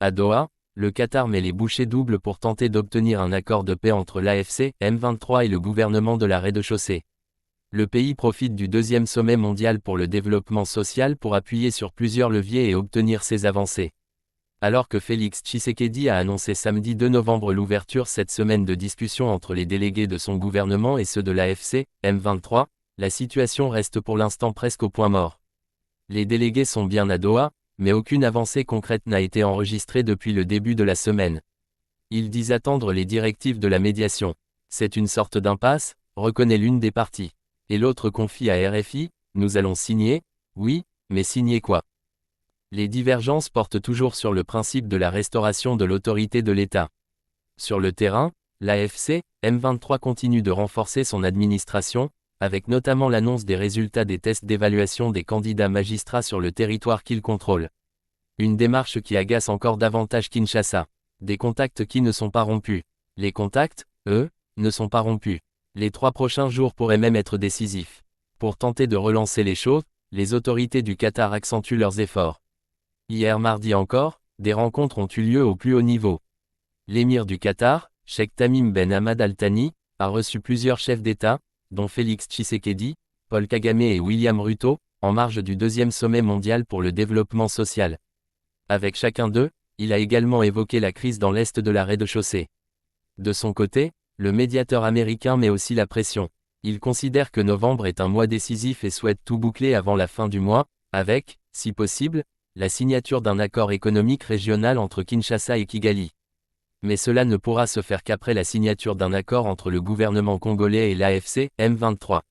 À Doha, le Qatar met les bouchées doubles pour tenter d'obtenir un accord de paix entre l'AFC, M23 et le gouvernement de la rez-de-chaussée. Le pays profite du deuxième sommet mondial pour le développement social pour appuyer sur plusieurs leviers et obtenir ses avancées. Alors que Félix Tshisekedi a annoncé samedi 2 novembre l'ouverture cette semaine de discussions entre les délégués de son gouvernement et ceux de l'AFC, M23, la situation reste pour l'instant presque au point mort. Les délégués sont bien à Doha, mais aucune avancée concrète n'a été enregistrée depuis le début de la semaine. Ils disent attendre les directives de la médiation. C'est une sorte d'impasse, reconnaît l'une des parties. Et l'autre confie à RFI, nous allons signer, oui, mais signer quoi? Les divergences portent toujours sur le principe de la restauration de l'autorité de l'État. Sur le terrain, l'AFC, M23 continue de renforcer son administration, avec notamment l'annonce des résultats des tests d'évaluation des candidats magistrats sur le territoire qu'il contrôle. Une démarche qui agace encore davantage Kinshasa. Des contacts qui ne sont pas rompus. Les contacts, eux, ne sont pas rompus. Les 3 prochains jours pourraient même être décisifs. Pour tenter de relancer les choses, les autorités du Qatar accentuent leurs efforts. Hier mardi encore, des rencontres ont eu lieu au plus haut niveau. L'émir du Qatar, Cheikh Tamim Ben Hamad Al Thani, a reçu plusieurs chefs d'État, dont Félix Tshisekedi, Paul Kagame et William Ruto, en marge du deuxième sommet mondial pour le développement social. Avec chacun d'eux, il a également évoqué la crise dans l'est de la rez-de-chaussée. De son côté, le médiateur américain met aussi la pression. Il considère que novembre est un mois décisif et souhaite tout boucler avant la fin du mois, avec, si possible, la signature d'un accord économique régional entre Kinshasa et Kigali. Mais cela ne pourra se faire qu'après la signature d'un accord entre le gouvernement congolais et l'AFC, M23.